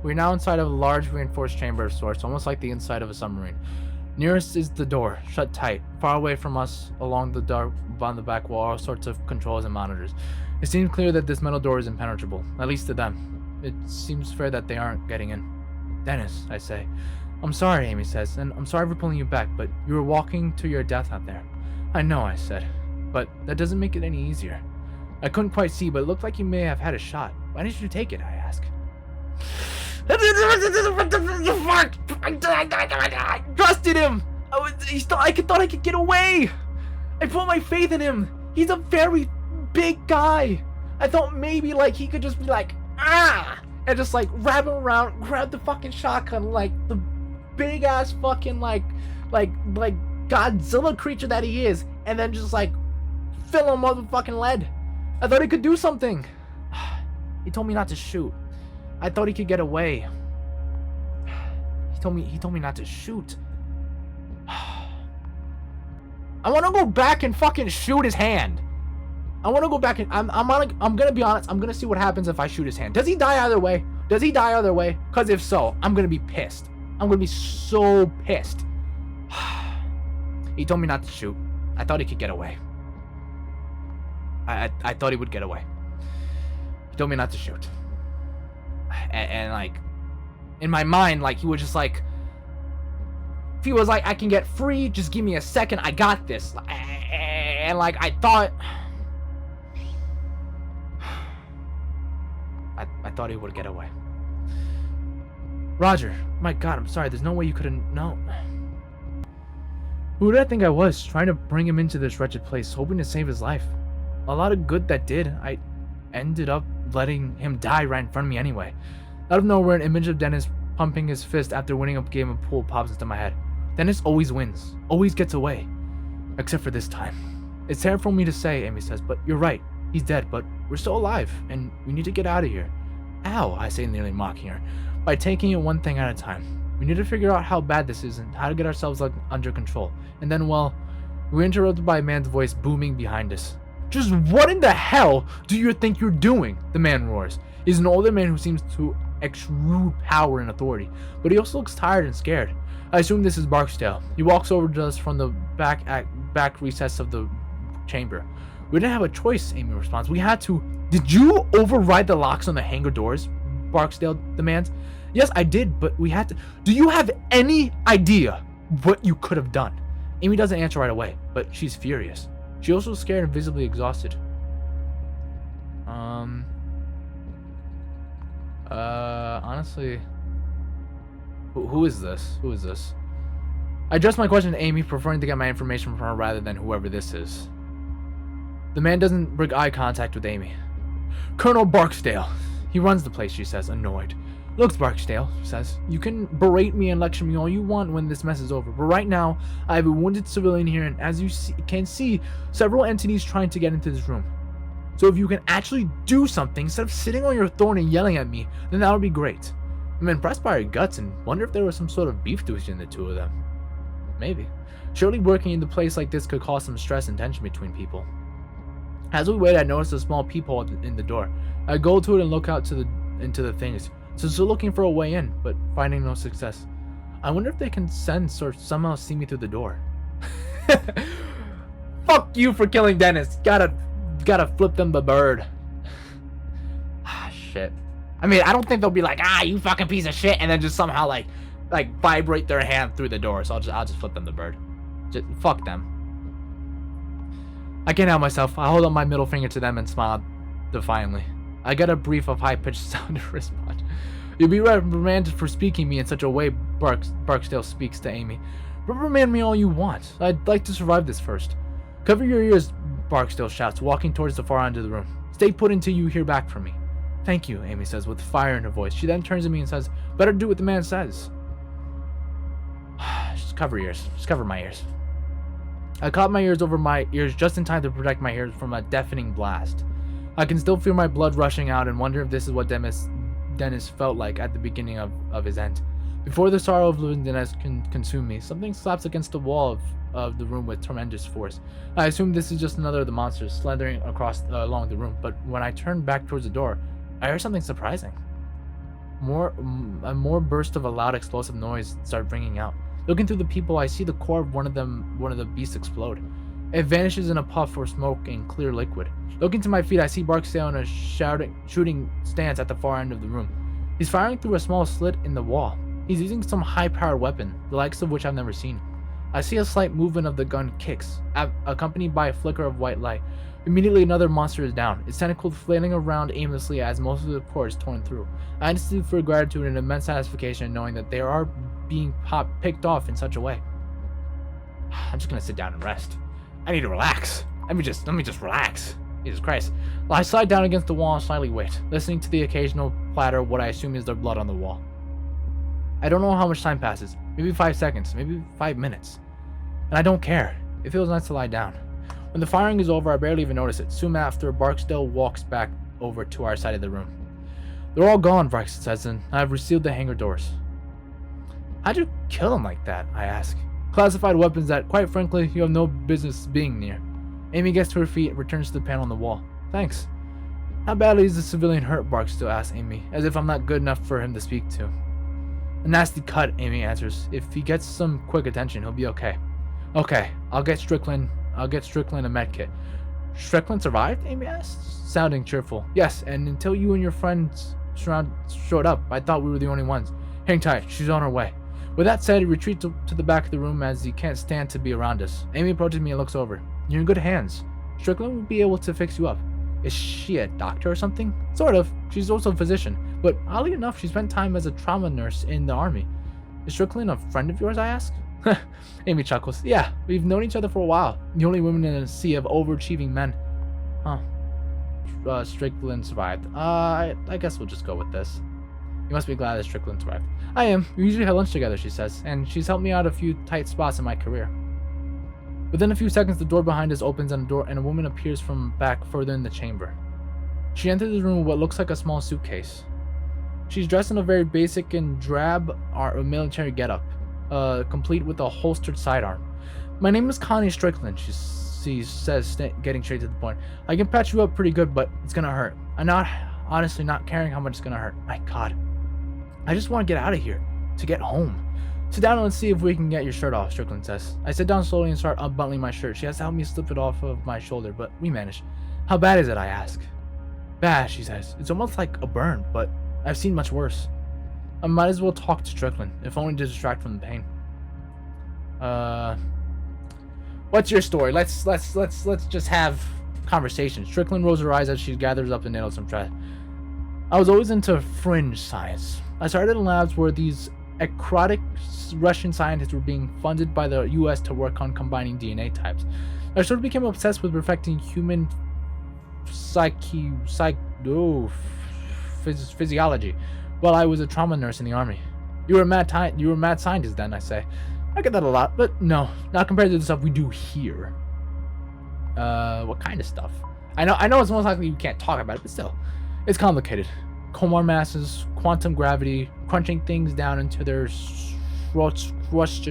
We're now inside of a large reinforced chamber of sorts, almost like the inside of a submarine. Nearest is the door, shut tight. Far away from us, along the dark on the back wall, are all sorts of controls and monitors. It seems clear that this metal door is impenetrable, at least to them. It seems fair that they aren't getting in. Dennis, I say. I'm sorry, Amy says, and I'm sorry for pulling you back, but you were walking to your death out there. I know, I said, but that doesn't make it any easier. I couldn't quite see, but it looked like you may have had a shot. Why didn't you take it, I ask. What the fuck? I trusted him. I thought I could get away. I put my faith in him. He's a very big guy. I thought maybe like he could just be like, and just like wrap him around, grab the fucking shotgun like the big ass fucking like Godzilla creature that he is, and then just like fill him up with fucking lead. I thought he could do something. He told me not to shoot. I thought he could get away. He told me not to shoot. I want to go back and fucking shoot his hand. I want to go back and I'm gonna be honest. I'm gonna see what happens if I shoot his hand. Does he die either way? Does he die either way? Cause if so, I'm gonna be pissed. I'm gonna be so pissed. He told me not to shoot. I thought he could get away. I thought he would get away. He told me not to shoot. And like, in my mind, like he was just like, if he was like, I can get free, just give me a second, I got this. And like, I thought, I thought he would get away. Roger, my God, I'm sorry. There's no way you could have known. Who did I think I was, trying to bring him into this wretched place, hoping to save his life? A lot of good that did. I ended up letting him die right in front of me anyway. Out of nowhere, an image of Dennis pumping his fist after winning a game of pool pops into my head. Dennis always wins, always gets away. Except for this time. It's sad for me to say, Amy says, but you're right. He's dead, but we're still alive, and we need to get out of here. Ow, I say, nearly mocking her. By taking it one thing at a time. We need to figure out how bad this is and how to get ourselves under control. And then, well, we're interrupted by a man's voice booming behind us. Just what in the hell do you think you're doing? The man roars. He's an older man who seems to exude power and authority, but he also looks tired and scared. I assume this is Barksdale. He walks over to us from the back recess of the chamber. We didn't have a choice, Amy responds. We had to. Did you override the locks on the hangar doors? Barksdale demands. Yes, I did, but we had to. Do you have any idea what you could have done? Amy doesn't answer right away, but she's furious. She also is scared and visibly exhausted. Honestly, who is this? Who is this? I addressed my question to Amy, preferring to get my information from her rather than whoever this is. The man doesn't break eye contact with Amy. Colonel Barksdale. He runs the place, she says, annoyed. Look, Barksdale, she says, you can berate me and lecture me all you want when this mess is over, but right now, I have a wounded civilian here, and as you can see, several entities trying to get into this room. So if you can actually do something instead of sitting on your throne and yelling at me, then that would be great. I'm impressed by your guts and wonder if there was some sort of beef between the two of them. Maybe. Surely working in a place like this could cause some stress and tension between people. As we wait, I notice a small peephole in the door. I go to it and look out into the things, still looking for a way in, but finding no success. I wonder if they can sense or somehow see me through the door. Fuck you for killing Dennis. Gotta flip them the bird. Shit. I mean, I don't think they'll be like, you fucking piece of shit, and then just somehow like vibrate their hand through the door. So I'll just flip them the bird. Just fuck them. I can't help myself. I hold up my middle finger to them and smile defiantly. I get a brief of high-pitched sound to respond. You'll be reprimanded for speaking me in such a way, Barksdale speaks to Amy. Reprimand me all you want. I'd like to survive this first. Cover your ears, Barksdale shouts, walking towards the far end of the room. Stay put until you hear back from me. Thank you, Amy says with fire in her voice. She then turns to me and says, better do what the man says. Just cover your ears. Just cover my ears. I caught my ears over my ears just in time to protect my ears from a deafening blast. I can still feel my blood rushing out and wonder if this is what Dennis felt like at the beginning of his end. Before the sorrow of losing Dennis can consume me, something slaps against the wall of the room with tremendous force. I assume this is just another of the monsters slithering along the room, but when I turn back towards the door, I hear something surprising. More burst of a loud explosive noise start ringing out. Looking through the people, I see the core of one of the beasts explode. It vanishes in a puff of smoke and clear liquid. Looking to my feet, I see Barksdale in a shooting stance at the far end of the room. He's firing through a small slit in the wall. He's using some high-powered weapon, the likes of which I've never seen. I see a slight movement of the gun kicks, accompanied by a flicker of white light. Immediately, another monster is down, its tentacles flailing around aimlessly as most of the core is torn through. I instantly feel gratitude and immense satisfaction knowing that they are being picked off in such a way. I'm just gonna sit down and rest. I need to relax. Let me just relax. Jesus Christ. I slide down against the wall and slightly wait, listening to the occasional clatter of what I assume is their blood on the wall. I don't know how much time passes. Maybe 5 seconds, maybe 5 minutes. And I don't care. It feels nice to lie down. When the firing is over, I barely even notice it. Soon after, Barksdale walks back over to our side of the room. They're all gone, Barksdale says, and I've resealed the hangar doors. How'd you kill them like that? I ask. Classified weapons that, quite frankly, you have no business being near. Amy gets to her feet and returns to the panel on the wall. Thanks. How badly is the civilian hurt? Barksdale asks Amy, as if I'm not good enough for him to speak to. A nasty cut, Amy answers. If he gets some quick attention, he'll be okay. Okay, I'll get Strickland a medkit. Strickland survived? Amy asks, sounding cheerful. Yes, and until you and your friends showed up, I thought we were the only ones. Hang tight, she's on her way. With that said, he retreats to the back of the room as he can't stand to be around us. Amy approaches me and looks over. You're in good hands. Strickland will be able to fix you up. Is she a doctor or something? Sort of. She's also a physician. But oddly enough, she spent time as a trauma nurse in the army. Is Strickland a friend of yours, I ask? Amy chuckles. Yeah, we've known each other for a while. The only women in a sea of overachieving men. Huh. Strickland survived. I guess we'll just go with this. You must be glad that Strickland survived. I am. We usually have lunch together, she says, and she's helped me out a few tight spots in my career. Within a few seconds, the door behind us opens and a woman appears from back further in the chamber. She enters the room with what looks like a small suitcase. She's dressed in a very basic and drab military getup, complete with a holstered sidearm. My name is Connie Strickland, she says, getting straight to the point. I can patch you up pretty good, but it's gonna hurt. I'm honestly not caring how much it's gonna hurt. My God. I just want to get out of here. To get home. Sit down and let's see if we can get your shirt off, Strickland says. I sit down slowly and start unbuttoning my shirt. She has to help me slip it off of my shoulder, but we manage. How bad is it, I ask. Bad, she says. It's almost like a burn, but I've seen much worse. I might as well talk to Strickland, if only to distract from the pain. What's your story? Let's just have conversation. Strickland rolls her eyes as she gathers up the nails and thread. I was always into fringe science. I started in labs where these eclectic Russian scientists were being funded by the US to work on combining DNA types. I sort of became obsessed with perfecting human physiology while I was a trauma nurse in the army. You were a mad scientist then, I say. I get that a lot, but no, not compared to the stuff we do here. What kind of stuff? I know it's most likely you can't talk about it, but still. It's complicated. Comar masses, quantum gravity, crunching things down into their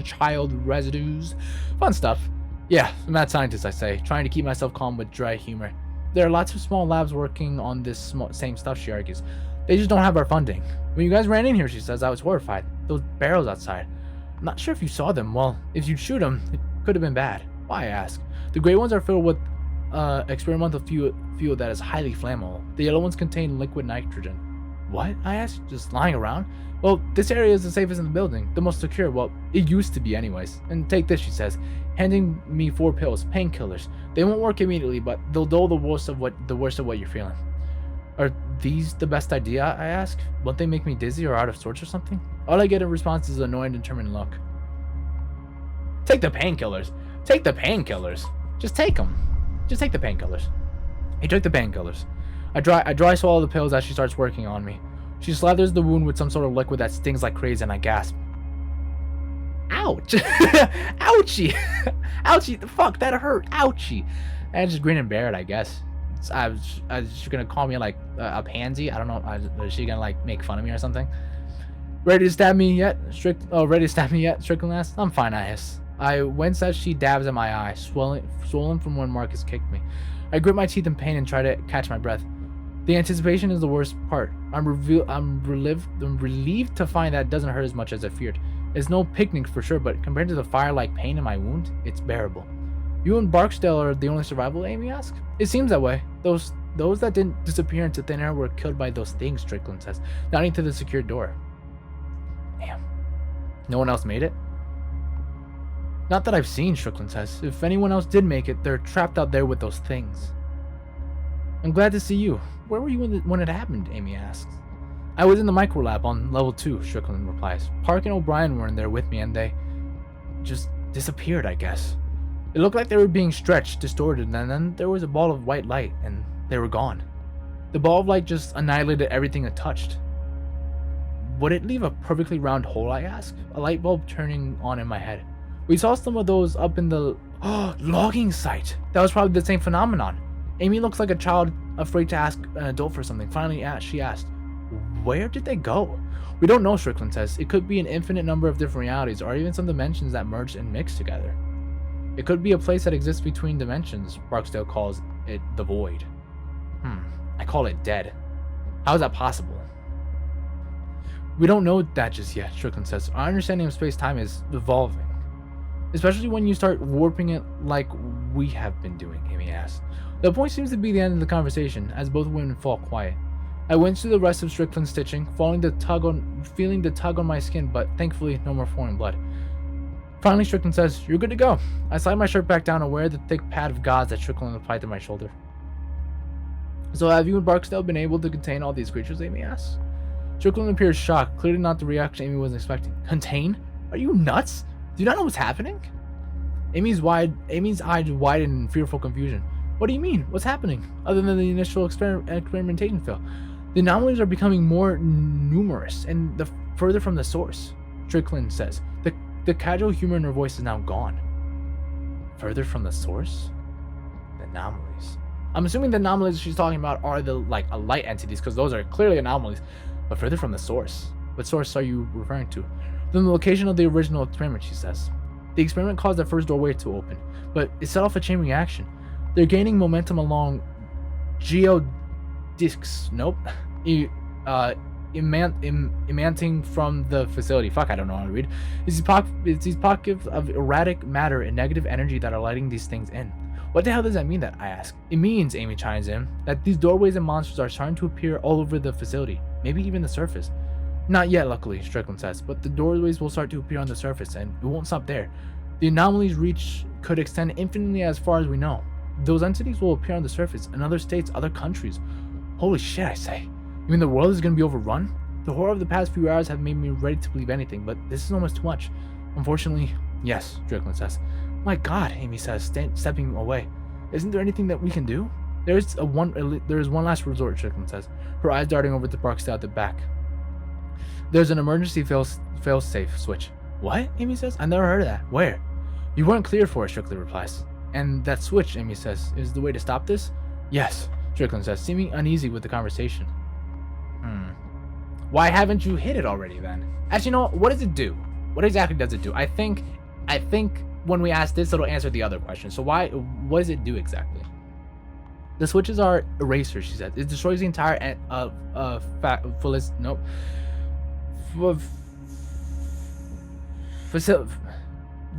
child residues. Fun stuff. Yeah, I'm mad scientist, I say, trying to keep myself calm with dry humor. There are lots of small labs working on this same stuff, she argues. They just don't have our funding. When you guys ran in here, she says, I was horrified. Those barrels outside. I'm not sure if you saw them. Well, if you'd shoot them, it could have been bad. Why, I ask. The gray ones are filled with experimental fuel that is highly flammable. The yellow ones contain liquid nitrogen. What? I asked. Just lying around? Well, this area is the safest in the building, the most secure. Well, it used to be anyways. And take this, she says, handing me 4 pills, painkillers. They won't work immediately, but they'll dull the worst of what you're feeling. Are these the best idea? I ask. Won't they make me dizzy or out of sorts or something? All I get in response is an annoyed and determined look. Take the painkillers. Take the painkillers. Just take them. Just take the painkillers. He took the painkillers. I dry swallow the pills as she starts working on me. She slathers the wound with some sort of liquid that stings like crazy, and I gasp. Ouch! Ouchie! Ouchie! Fuck, that hurt! Ouchie! And I just grin and bear it, I guess. I was gonna call me like a pansy. I don't know. Is she gonna like make fun of me or something? Ready to stab me yet? Ready to stab me yet? Strickland asks. I'm fine, I hiss. I wince as she dabs at my eye, swollen from when Marcus kicked me. I grit my teeth in pain and try to catch my breath. The anticipation is the worst part. I'm relieved to find that it doesn't hurt as much as I feared. It's no picnic for sure, but compared to the fire-like pain in my wound, it's bearable. You and Barksdale are the only survivors, Amy asked. It seems that way. Those that didn't disappear into thin air were killed by those things, Strickland says, nodding to the secured door. Damn. No one else made it? Not that I've seen, Strickland says. If anyone else did make it, they're trapped out there with those things. I'm glad to see you. Where were you when it happened? Amy asks. I was in the micro lab on level 2, Strickland replies. Park and O'Brien were in there with me and they just disappeared, I guess. It looked like they were being stretched, distorted, and then there was a ball of white light and they were gone. The ball of light just annihilated everything it touched. Would it leave a perfectly round hole, I ask? A light bulb turning on in my head. We saw some of those up in the logging site. That was probably the same phenomenon. Amy looks like a child afraid to ask an adult for something. Finally, she asked, where did they go? We don't know, Strickland says. It could be an infinite number of different realities, or even some dimensions that merged and mixed together. It could be a place that exists between dimensions. Barksdale calls it the void. I call it dead. How is that possible? We don't know that just yet, Strickland says. Our understanding of space-time is evolving. Especially when you start warping it like we have been doing, Amy asks. The point seems to be the end of the conversation, as both women fall quiet. I went through the rest of Strickland's stitching, feeling the tug on my skin, but thankfully no more foreign blood. Finally, Strickland says, you're good to go. I slide my shirt back down and wear the thick pad of gauze that Strickland applied to my shoulder. So have you and Barksdale been able to contain all these creatures, Amy asks? Strickland appears shocked, clearly not the reaction Amy wasn't expecting. Contain? Are you nuts? Do you not know what's happening? Amy's eyes widen in fearful confusion. What do you mean? What's happening? Other than the initial experimentation fail. The anomalies are becoming more numerous and further from the source, Strickland says. The casual humor in her voice is now gone. Further from the source? The anomalies. I'm assuming the anomalies she's talking about are the light entities, because those are clearly anomalies. But further from the source. What source are you referring to? Then the location of the original experiment, she says. The experiment caused the first doorway to open, but it set off a chain reaction. They're gaining momentum along geodiscs. Nope. Emanting from the facility. Fuck, I don't know how to read. It's these pockets of erratic matter and negative energy that are lighting these things in. What the hell does that mean, that I ask? It means, Amy chimes in, that these doorways and monsters are starting to appear all over the facility. Maybe even the surface. Not yet, luckily, Strickland says, but the doorways will start to appear on the surface, and it won't stop there. The anomalies' reach could extend infinitely as far as we know. Those entities will appear on the surface in other states, other countries. Holy shit, I say. You mean the world is going to be overrun? The horror of the past few hours have made me ready to believe anything, but this is almost too much. Unfortunately, yes, Strickland says. My God, Amy says, stepping away. Isn't there anything that we can do? There is one last resort, Strickland says, her eyes darting over to Barksdale at the back. There's an emergency fail-safe switch. What? Amy says. I never heard of that. Where? You weren't cleared for it, Strickland replies. And that switch, Amy says, is the way to stop this? Yes, Strickland says, seeming uneasy with the conversation. Why haven't you hit it already then? Actually, you know what does it do? What exactly does it do? I think when we ask this, it'll answer the other question. So what does it do exactly? The switches are erasers, she said. It destroys the entire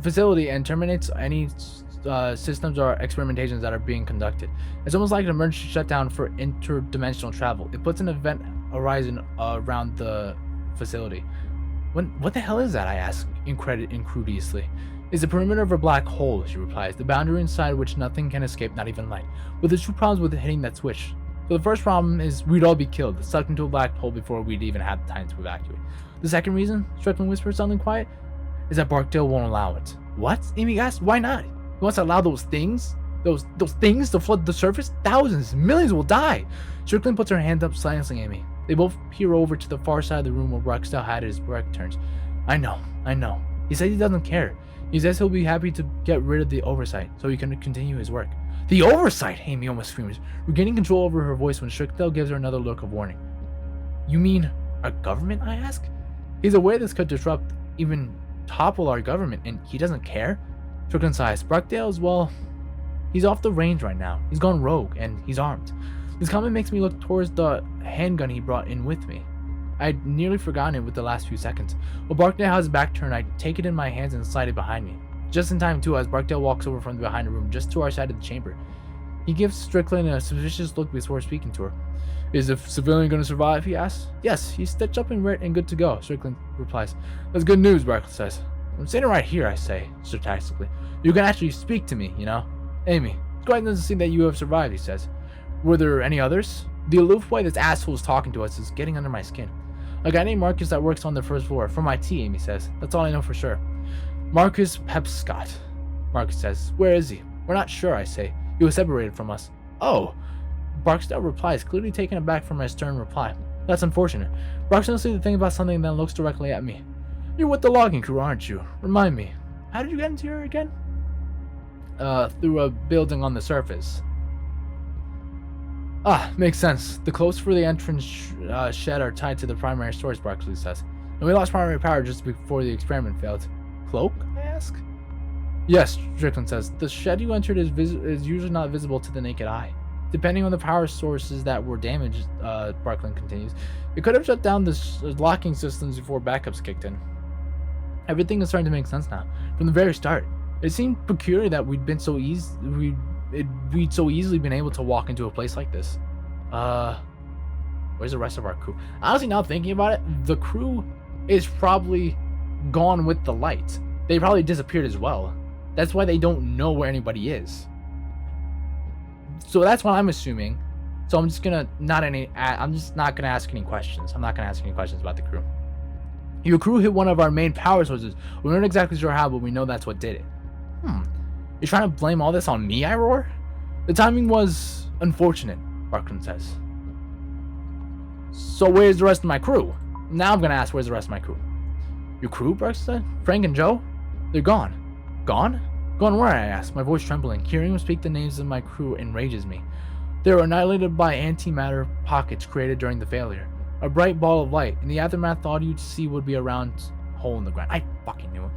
facility and terminates any systems or experimentations that are being conducted. It's almost like an emergency shutdown for interdimensional travel. It puts an event horizon around the facility. What the hell is that? I ask incredulously. It's the perimeter of a black hole, she replies, the boundary inside which nothing can escape, not even light. But there's two problems with hitting that switch. So the first problem is we'd all be killed, sucked into a black hole before we'd even have time to evacuate. The second reason, Strickland whispers something quiet, is that Barksdale won't allow it. What? Amy asks. Why not? He wants to allow those things? Those things to flood the surface? Thousands, millions will die. Strickland puts her hand up, silencing Amy. They both peer over to the far side of the room where Barksdale had his back turns. I know. He says he doesn't care. He says he'll be happy to get rid of the oversight so he can continue his work. The oversight? Amy almost screams, regaining control over her voice when Strickland gives her another look of warning. You mean our government? I ask. He's aware this could disrupt, even topple our government, and he doesn't care? Strickland sighs. Barksdale's, well, he's off the range right now. He's gone rogue, and he's armed. His comment makes me look towards the handgun he brought in with me. I'd nearly forgotten it with the last few seconds. While Barksdale has his back turned, I take it in my hands and slide it behind me. Just in time, too, as Barksdale walks over from behind the room just to our side of the chamber. He gives Strickland a suspicious look before speaking to her. Is the civilian going to survive, he asks. Yes, he's stitched up and good to go, Strickland replies. That's good news, Barksdale says. I'm sitting right here, I say, sarcastically. You can actually speak to me, you know? Amy, it's quite nice to see that you have survived, he says. Were there any others? The aloof way this asshole is talking to us is getting under my skin. A guy named Marcus that works on the first floor. From IT, Amy says. That's all I know for sure. Marcus Pepscott. Marcus says. Where is he? We're not sure, I say. He was separated from us. Oh. Barksdale replies, clearly taken aback from my stern reply. That's unfortunate. Barksdale says to think about something and then looks directly at me. You're with the logging crew, aren't you? Remind me. How did you get into here again? Through a building on the surface. Ah, makes sense. The clothes for the entrance shed are tied to the primary storage, Barkley says. And we lost primary power just before the experiment failed. Cloak? I ask. Yes, Strickland says. The shed you entered is usually not visible to the naked eye. Depending on the power sources that were damaged, Barkley continues, it could have shut down the locking systems before backups kicked in. Everything is starting to make sense now. From the very start, it seemed peculiar that we'd so easily been able to walk into a place like this. Where's the rest of our crew? Honestly, now thinking about it, the crew is probably gone with the light. They probably disappeared as well. That's why they don't know where anybody is. So that's what I'm assuming. So I'm just not gonna ask any questions. I'm not gonna ask any questions about the crew. Your crew hit one of our main power sources. We're not exactly sure how, but we know that's what did it. You're trying to blame all this on me, I roar? The timing was unfortunate, Barkley says. So where's the rest of my crew? Now I'm gonna ask where's the rest of my crew. Your crew, Barkley said? Frank and Joe? They're gone. Gone? Gone where, I ask, my voice trembling. Hearing him speak the names of my crew enrages me. They were annihilated by antimatter pockets created during the failure. A bright ball of light. In the aftermath, all you'd see would be a round hole in the ground. I fucking knew it.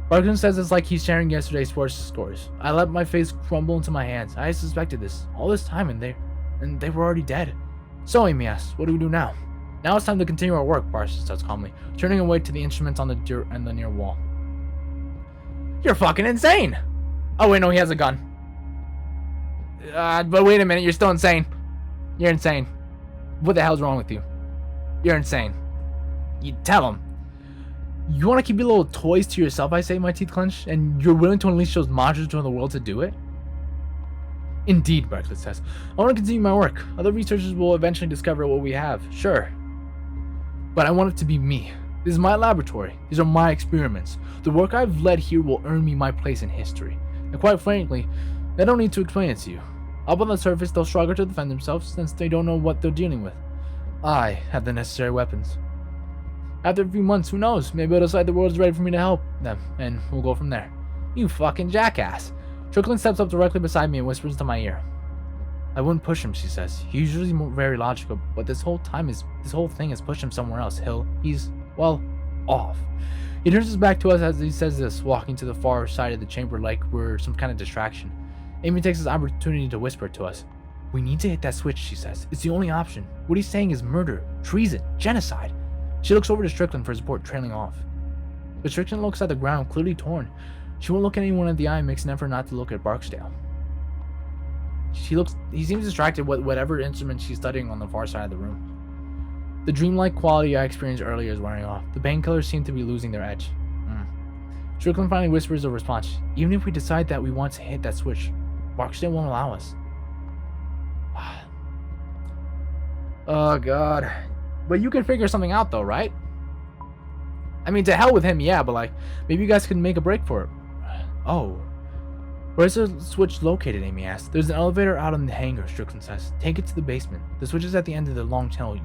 Barkley says it's like he's sharing yesterday's sports scores. I let my face crumble into my hands. I suspected this all this time, and they were already dead. So Amy asks, what do we do now? Now it's time to continue our work, Barkley says calmly, turning away to the instruments on the near wall. You're fucking insane! Oh wait, no, he has a gun. But wait a minute, you're still insane. You're insane. What the hell's wrong with you? You're insane. You tell him. You want to keep your little toys to yourself, I say, my teeth clench, and you're willing to unleash those monsters to the world to do it? Indeed, Barkley says. I want to continue my work. Other researchers will eventually discover what we have, sure. But I want it to be me. This is my laboratory. These are my experiments. The work I've led here will earn me my place in history. And quite frankly, I don't need to explain it to you. Up on the surface, they'll struggle to defend themselves since they don't know what they're dealing with. I have the necessary weapons. After a few months, who knows? Maybe it'll decide the world's ready for me to help them, and we'll go from there. You fucking jackass. Strickland steps up directly beside me and whispers into my ear. I wouldn't push him, she says. He's usually very logical, but this whole thing has pushed him somewhere else. He's, well, off. He turns his back to us as he says this, walking to the far side of the chamber like we're some kind of distraction. Amy takes this opportunity to whisper to us. We need to hit that switch, she says. It's the only option. What he's saying is murder, treason, genocide. She looks over to Strickland for support, trailing off. But Strickland looks at the ground, clearly torn. She won't look anyone in the eye and makes an effort not to look at Barksdale. He seems distracted with whatever instrument she's studying on the far side of the room. The dreamlike quality I experienced earlier is wearing off. The painkillers seem to be losing their edge. Strickland finally whispers a response. Even if we decide that we want to hit that switch, Barksdale won't allow us. Oh god. But you can figure something out though, right? I mean, to hell with him, yeah, but like, maybe you guys can make a break for it. Oh. Where's the switch located, Amy asks. There's an elevator out in the hangar, Strickland says. Take it to the basement. The switch is at the end of the long tunnel.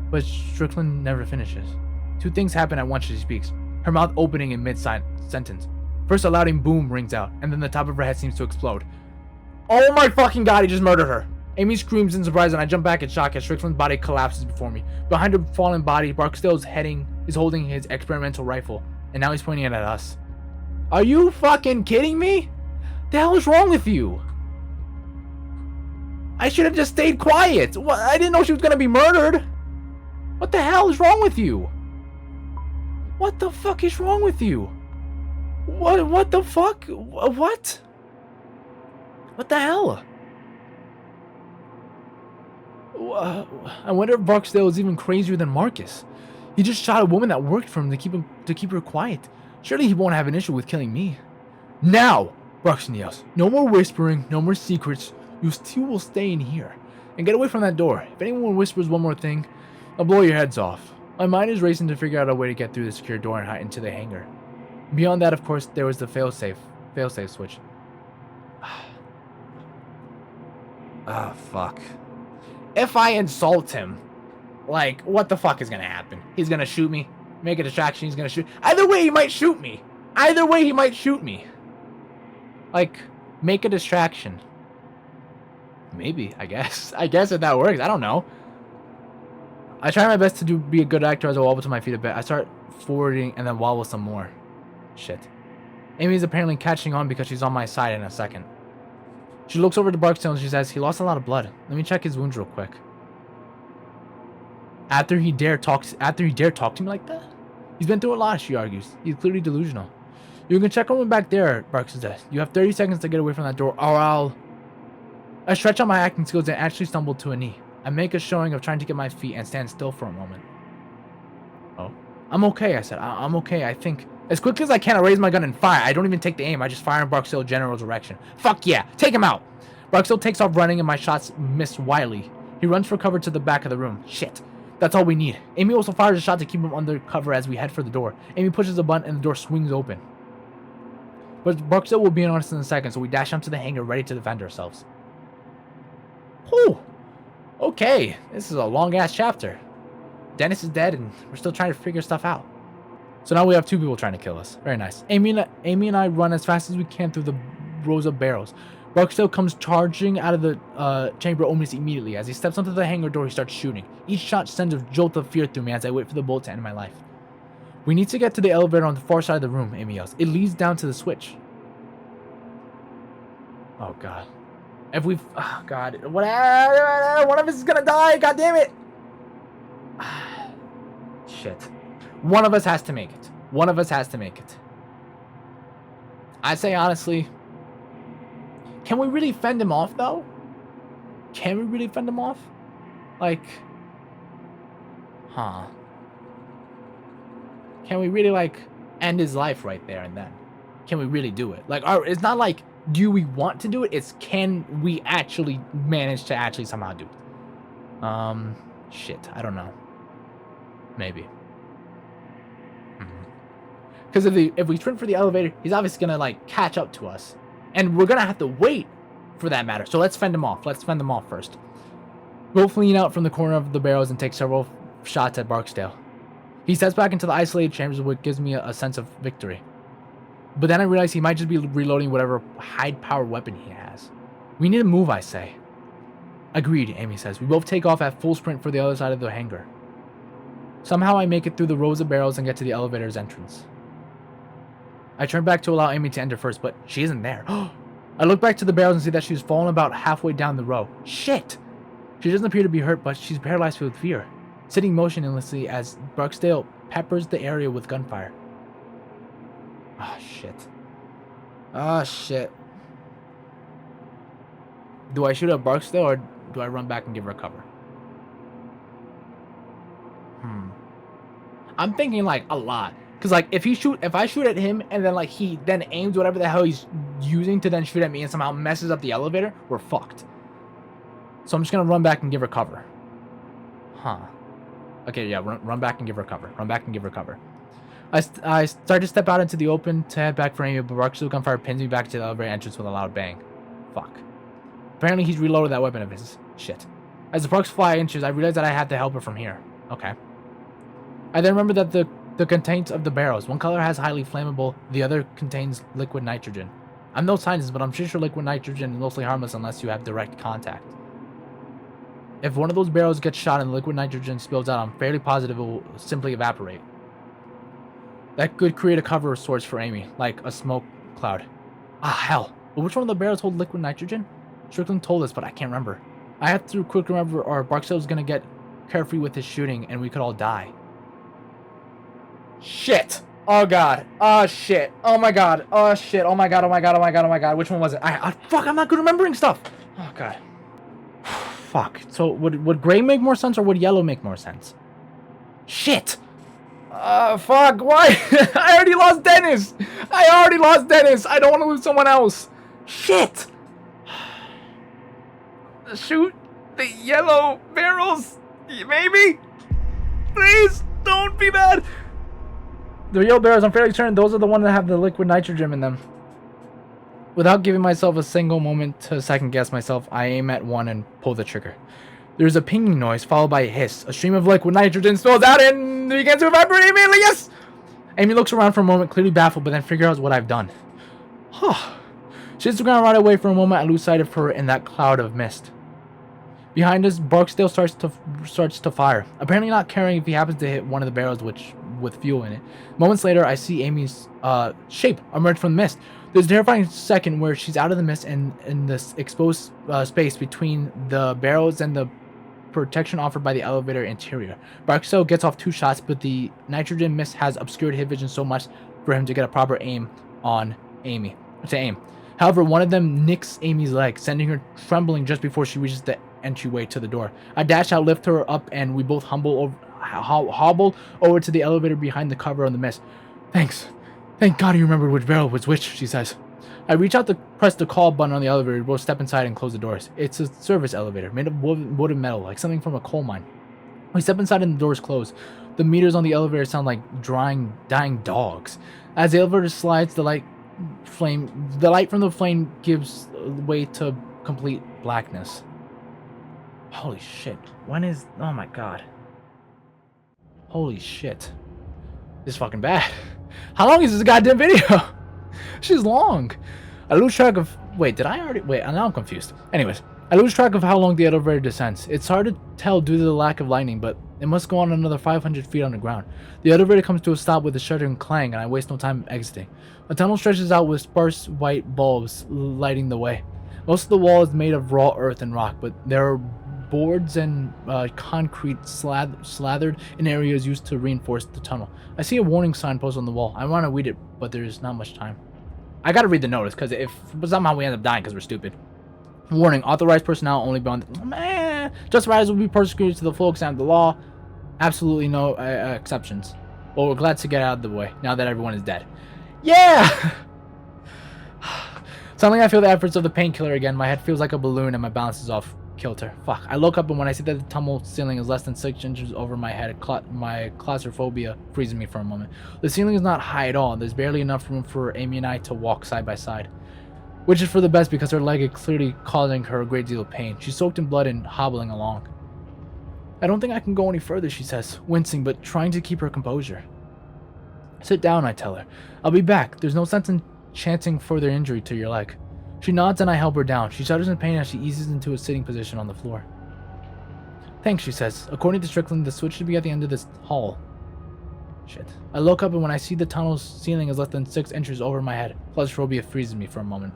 But Strickland never finishes. Two things happen at once as she speaks, her mouth opening in mid-sentence. First, a loud boom rings out, and then the top of her head seems to explode. Oh my fucking god, he just murdered her! Amy screams in surprise, and I jump back in shock as Strickland's body collapses before me. Behind her fallen body, Barksdale is holding his experimental rifle, and now he's pointing it at us. Are you fucking kidding me? The hell is wrong with you? I should have just stayed quiet. What? I didn't know she was gonna be murdered. What the hell is wrong with you? What the fuck is wrong with you? What the fuck? What? What the hell? I wonder if Barksdale is even crazier than Marcus. He just shot a woman that worked for him to keep her quiet. Surely he won't have an issue with killing me. Now, Barksdale yells. No more whispering, no more secrets. You two will stay in here. And get away from that door. If anyone whispers one more thing, I'll blow your heads off. My mind is racing to figure out a way to get through the secure door and hide into the hangar. Beyond that, of course, there was the failsafe switch. Ah, fuck. If I insult him, like, what the fuck is gonna happen? He's gonna shoot me, make a distraction, he's gonna shoot. Either way, he might shoot me. Either way, he might shoot me. Like, make a distraction. Maybe, I guess. I guess if that works, I don't know. I try my best to be a good actor as I wobble to my feet a bit. I start forwarding and then wobble some more. Shit. Amy's apparently catching on because she's on my side in a second. She looks over to Barksdale and she says, he lost a lot of blood. Let me check his wounds real quick. After he dare talk to me like that? He's been through a lot, she argues. He's clearly delusional. You can check on him back there, Barksdale says. You have 30 seconds to get away from that door or I stretch out my acting skills and actually stumble to a knee. I make a showing of trying to get my feet and stand still for a moment. Oh. I'm okay, I said. I'm okay, I think. As quickly as I can, I raise my gun and fire. I don't even take the aim. I just fire in Barksdale's general direction. Fuck yeah! Take him out! Barksdale takes off running and my shots miss wildly. He runs for cover to the back of the room. Shit. That's all we need. Amy also fires a shot to keep him under cover as we head for the door. Amy pushes a button and the door swings open. But Barksdale will be on us in a second, so we dash onto the hangar ready to defend ourselves. Whew! Okay, this is a long-ass chapter. Dennis is dead, and we're still trying to figure stuff out. So now we have two people trying to kill us. Very nice. Amy and I run as fast as we can through the rows of barrels. Barksdale comes charging out of the chamber almost immediately. As he steps onto the hangar door, he starts shooting. Each shot sends a jolt of fear through me as I wait for the bullet to end my life. We need to get to the elevator on the far side of the room, Amy yells. It leads down to the switch. Oh, God. If we've... Oh, God. One of us is gonna die. God damn it. Shit. One of us has to make it. One of us has to make it. I say, honestly... Can we really fend him off, though? Can we really fend him off? Like... Huh. Can we really, like, end his life right there and then? Can we really do it? Like, it's not like... Do we want to do it? It's can we actually manage to actually somehow do it? Shit, I don't know. Maybe. Because if we sprint for the elevator, he's obviously gonna like catch up to us, and we're gonna have to wait for that matter. So let's fend him off. Let's fend him off first. Both lean out from the corner of the barrels and take several shots at Barksdale. He steps back into the isolated chambers, which gives me a sense of victory. But then I realize he might just be reloading whatever high-powered weapon he has. We need to move, I say. Agreed, Amy says. We both take off at full sprint for the other side of the hangar. Somehow I make it through the rows of barrels and get to the elevator's entrance. I turn back to allow Amy to enter first, but she isn't there. I look back to the barrels and see that she's fallen about halfway down the row. Shit! She doesn't appear to be hurt, but she's paralyzed with fear, sitting motionlessly as Barksdale peppers the area with gunfire. Ah, shit. Ah, shit. Do I shoot at Barksdale or do I run back and give her cover? I'm thinking like a lot. Cause like if I shoot at him and then like he then aims whatever the hell he's using to then shoot at me and somehow messes up the elevator, we're fucked. So I'm just gonna run back and give her cover. Huh. Okay, yeah, run back and give her cover. Run back and give her cover. I start to step out into the open to head back for Amy, but Barksdale gunfire pins me back to the elevator entrance with a loud bang. Fuck. Apparently he's reloaded that weapon of his. Shit. As the sparks fly inches, I realize that I have to help her from here. Okay. I then remember that the contents of the barrels. One color has highly flammable, the other contains liquid nitrogen. I'm no scientist, but I'm pretty sure liquid nitrogen is mostly harmless unless you have direct contact. If one of those barrels gets shot and the liquid nitrogen spills out, I'm fairly positive it will simply evaporate. That could create a cover source for Amy, like a smoke cloud. Ah, hell. But which one of the barrels hold liquid nitrogen? Strickland told us, but I can't remember. I had to quickly remember our Barksdale was gonna get carefree with his shooting and we could all die. Shit! Oh god. Oh shit. Oh my god. Oh shit. Oh my god. Oh my god. Oh my god. Oh my god. Which one was it? Fuck, I'm not good remembering stuff. Oh god. Fuck. So would gray make more sense or would yellow make more sense? Shit! Fuck, why? I already lost Dennis! I don't want to lose someone else. Shit! Shoot the yellow barrels, maybe? Please, don't be bad! The yellow barrels, I'm fairly certain those are the ones that have the liquid nitrogen in them. Without giving myself a single moment to second guess myself, I aim at one and pull the trigger. There's a pinging noise followed by a hiss. A stream of liquid nitrogen spills out and begins to evaporate immediately. Yes! Amy looks around for a moment, clearly baffled, but then figures out what I've done. She hits the ground right away. For a moment, I lose sight of her in that cloud of mist. Behind us, Barksdale starts to fire, apparently not caring if he happens to hit one of the barrels with fuel in it. Moments later, I see Amy's shape emerge from the mist. There's a terrifying second where she's out of the mist and in this exposed space between the barrels and the protection offered by the elevator interior. Barksdale gets off 2 shots, but the nitrogen mist has obscured his vision so much for him to get a proper aim on Amy. However, one of them nicks Amy's leg, sending her trembling just before she reaches the entryway to the door. I dash out, lift her up, and we both hobble over to the elevator behind the cover of the mist. Thank God you remembered which barrel was which, she says. I reach out to press the call button on the elevator. We both step inside and close the doors. It's a service elevator, made of wood and metal, like something from a coal mine. We step inside and the doors close. The meters on the elevator sound like dying dogs. As the elevator slides, the light from the flame gives way to complete blackness. Holy shit. Oh my god. Holy shit. This is fucking bad. How long is this goddamn video? She's long. I lose track of... Wait, now I'm confused. Anyways, I lose track of how long the elevator descends. It's hard to tell due to the lack of lighting, but it must go on another 500 feet underground. The elevator comes to a stop with a shuddering clang, and I waste no time exiting. The tunnel stretches out with sparse white bulbs lighting the way. Most of the wall is made of raw earth and rock, but there are boards and concrete slathered in areas used to reinforce the tunnel. I see a warning sign posted on the wall. I want to read it, but there's not much time. I gotta read the notice, because if somehow we end up dying because we're stupid. Warning, authorized personnel only beyond... Just riders will be persecuted to the full extent of the law. Absolutely no exceptions. Well, we're glad to get out of the way, now that everyone is dead. Yeah! Suddenly I feel the efforts of the painkiller again. My head feels like a balloon and my balance is off kilter. Fuck. I look up and when I see that the tunnel ceiling is less than 6 inches over my head, my claustrophobia freezes me for a moment. The ceiling is not high at all. There's barely enough room for Amy and I to walk side by side. Which is for the best because her leg is clearly causing her a great deal of pain. She's soaked in blood and hobbling along. I don't think I can go any further, she says, wincing but trying to keep her composure. Sit down, I tell her. I'll be back. There's no sense in chancing further injury to your leg. She nods and I help her down. She shudders in pain as she eases into a sitting position on the floor. Thanks, she says. According to Strickland, the switch should be at the end of this hall. Shit. I look up and when I see the tunnel's ceiling is less than 6 inches over my head, claustrophobia freezes me for a moment.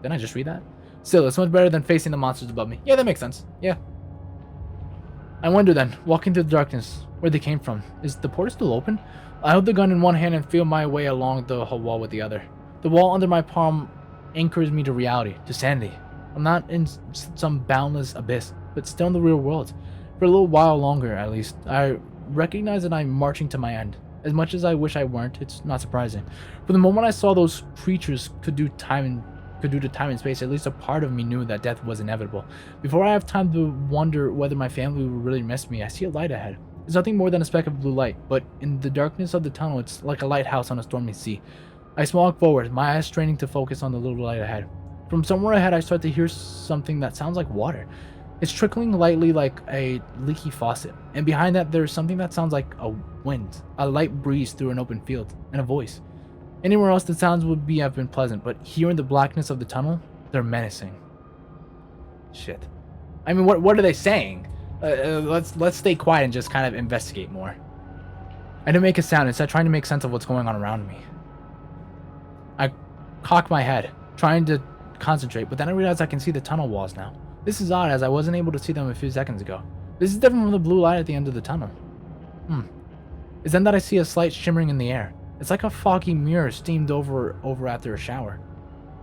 Didn't I just read that? Still, it's much better than facing the monsters above me. Yeah, that makes sense. Yeah. I wonder then, walking through the darkness, where they came from. Is the portal still open? I hold the gun in one hand and feel my way along the wall with the other. The wall under my palm anchors me to reality, to sanity. I'm not in some boundless abyss, but still in the real world. For a little while longer, at least. I recognize that I'm marching to my end. As much as I wish I weren't, it's not surprising. From the moment I saw those creatures could do to time and space, at least a part of me knew that death was inevitable. Before I have time to wonder whether my family will really miss me, I see a light ahead. It's nothing more than a speck of blue light, but in the darkness of the tunnel, it's like a lighthouse on a stormy sea. I walk forward, my eyes straining to focus on the little light ahead. From somewhere ahead, I start to hear something that sounds like water. It's trickling lightly like a leaky faucet, and behind that, there's something that sounds like a wind, a light breeze through an open field, and a voice. Anywhere else, the sounds would have been pleasant, but here in the blackness of the tunnel, they're menacing. Shit. I mean, what are they saying? Let's stay quiet and just kind of investigate more. I don't make a sound, instead trying to make sense of what's going on around me. I cock my head, trying to concentrate, but then I realize I can see the tunnel walls now. This is odd, as I wasn't able to see them a few seconds ago. This is different from the blue light at the end of the tunnel. It's then that I see a slight shimmering in the air. It's like a foggy mirror steamed over after a shower.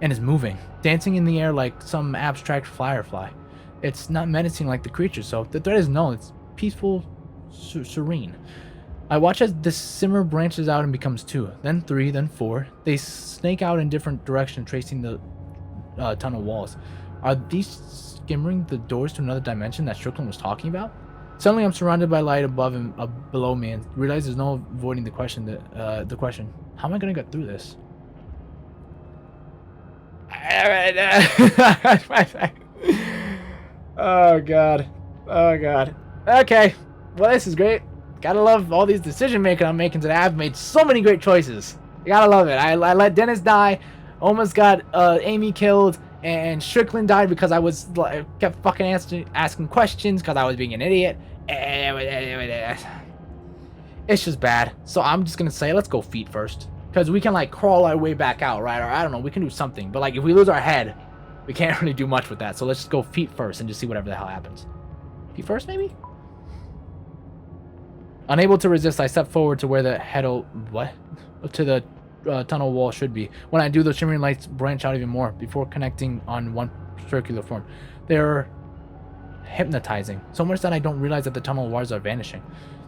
And is moving, dancing in the air like some abstract firefly. It's not menacing like the creature, so the threat is known. It's peaceful, serene. I watch as the simmer branches out and becomes 2, then 3, then 4. They snake out in different directions, tracing the tunnel walls. Are these skimmering the doors to another dimension that Strickland was talking about? Suddenly, I'm surrounded by light above and below me, and realize there's no avoiding the question. The question: how am I gonna get through this? Oh god. Oh god. Okay. Well, this is great. Gotta love all these decision making I'm making today. I've made so many great choices. You gotta love it. I let Dennis die. Almost got Amy killed. And Strickland died because I was kept fucking asking questions because I was being an idiot. It's just bad. So I'm just gonna say, let's go feet first. Because we can like crawl our way back out, right? Or I don't know, we can do something. But like if we lose our head, we can't really do much with that. So let's just go feet first and just see whatever the hell happens. Feet first, maybe? Unable to resist, I step forward to where the to the tunnel wall should be. When I do, the shimmering lights branch out even more before connecting on one circular form. They're hypnotizing, so much that I don't realize that the tunnel walls are vanishing.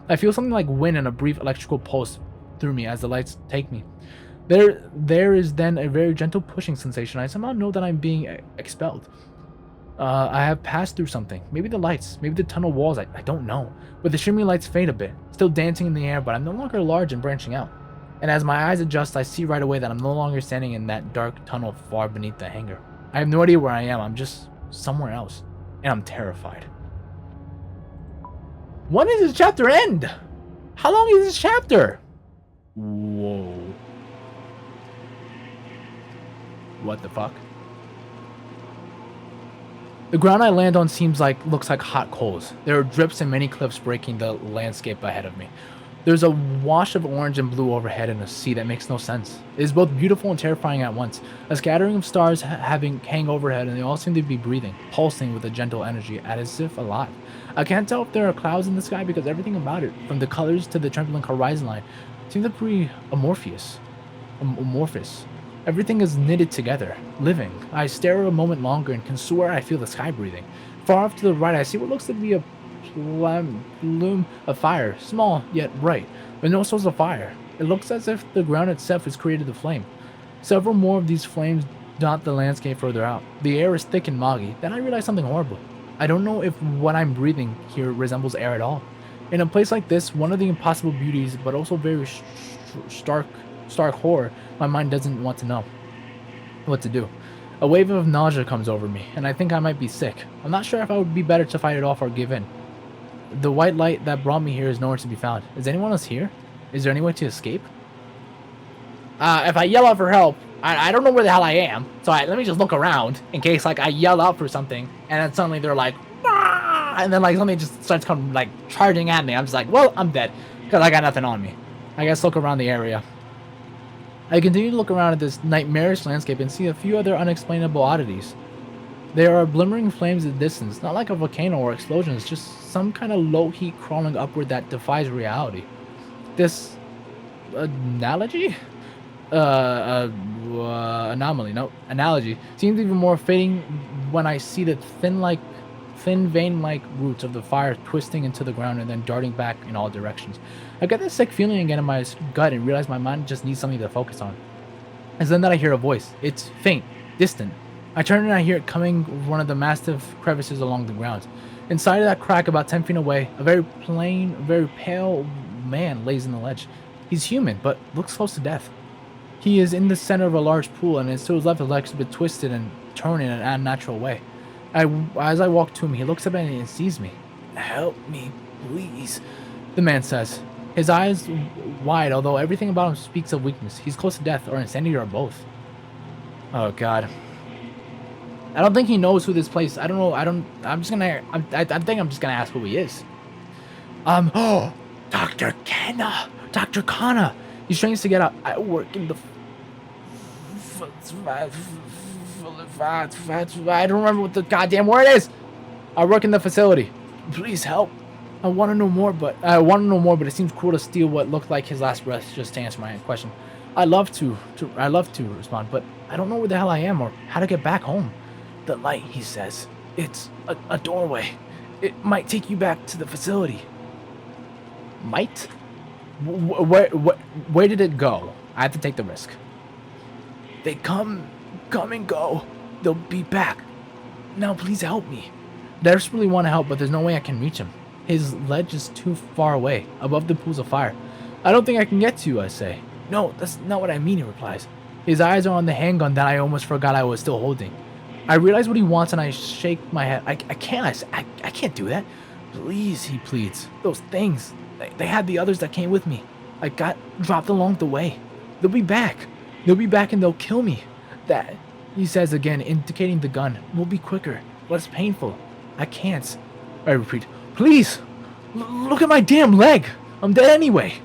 I feel something like wind and a brief electrical pulse through me as the lights take me. There is then a very gentle pushing sensation. I somehow know that I'm being expelled. I have passed through something. Maybe the lights, maybe the tunnel walls, I don't know. But the shimmering lights fade a bit, still dancing in the air, but I'm no longer large and branching out. And as my eyes adjust, I see right away that I'm no longer standing in that dark tunnel far beneath the hangar. I have no idea where I am. I'm just somewhere else. And I'm terrified. When does this chapter end? How long is this chapter? Whoa. What the fuck? The ground I land on looks like hot coals. There are drips and many cliffs breaking the landscape ahead of me. There's a wash of orange and blue overhead in a sea that makes no sense. It is both beautiful and terrifying at once. A scattering of stars hang overhead, and they all seem to be breathing, pulsing with a gentle energy, as if alive. I can't tell if there are clouds in the sky because everything about it, from the colors to the trembling horizon line, seems to be amorphous. Everything is knitted together, living. I stare a moment longer and can swear I feel the sky breathing. Far off to the right, I see what looks to be a plume of fire, small yet bright, with no source of fire. It looks as if the ground itself has created the flame. Several more of these flames dot the landscape further out. The air is thick and moggy. Then I realize something horrible. I don't know if what I'm breathing here resembles air at all. In a place like this, one of the impossible beauties, but also very stark horror, my mind doesn't want to know what to do. A wave of nausea comes over me, and I think I might be sick. I'm not sure if I would be better to fight it off or give in. The white light that brought me here is nowhere to be found. Is anyone else here? Is there any way to escape? If I yell out for help, I don't know where the hell I am. So let me just look around in case like I yell out for something and then suddenly they're like, "Ah!" And then like something just starts coming like charging at me. I'm just like, well, I'm dead because I got nothing on me. I guess look around the area. I continue to look around at this nightmarish landscape and see a few other unexplainable oddities. There are glimmering flames in the distance, not like a volcano or explosion, it's just some kind of low heat crawling upward that defies reality. This analogy seems even more fading when I see the thin vein-like roots of the fire twisting into the ground and then darting back in all directions. I get this sick feeling again in my gut and realize my mind just needs something to focus on. It's then that I hear a voice. It's faint, distant. I turn and I hear it coming from one of the massive crevices along the ground. Inside of that crack, about 10 feet away, a very plain, very pale man lays in the ledge. He's human, but looks close to death. He is in the center of a large pool, and to his left, his legs a bit twisted and torn in an unnatural way. As I walk to him, he looks up at me and sees me. "Help me, please," the man says. His eyes wide, although everything about him speaks of weakness. He's close to death or insanity or both. Oh god. I don't think he knows who this place. I don't know. I think I'm just gonna ask who he is. Oh, Dr. Kana. Dr. Kana. He strains to get up. I work in the. I don't remember what the goddamn word is. I work in the facility. Please help. I want to know more, but it seems cruel to steal what looked like his last breath just to answer my question. I love to respond, but I don't know where the hell I am or how to get back home. The light, he says. It's a doorway. It might take you back to the facility. Might? Where did it go? I have to take the risk. They come and go. They'll be back. Now please help me. I desperately want to help, but there's no way I can reach him. His ledge is too far away, above the pools of fire. I don't think I can get to you, I say. No, that's not what I mean, he replies. His eyes are on the handgun that I almost forgot I was still holding. I realize what he wants and I shake my head. I can't do that. Please, he pleads. Those things, they had the others that came with me. I got dropped along the way. They'll be back. They'll be back and they'll kill me. That, he says again, indicating the gun, will be quicker, less painful. I can't. I repeat, please, look at my damn leg. I'm dead anyway.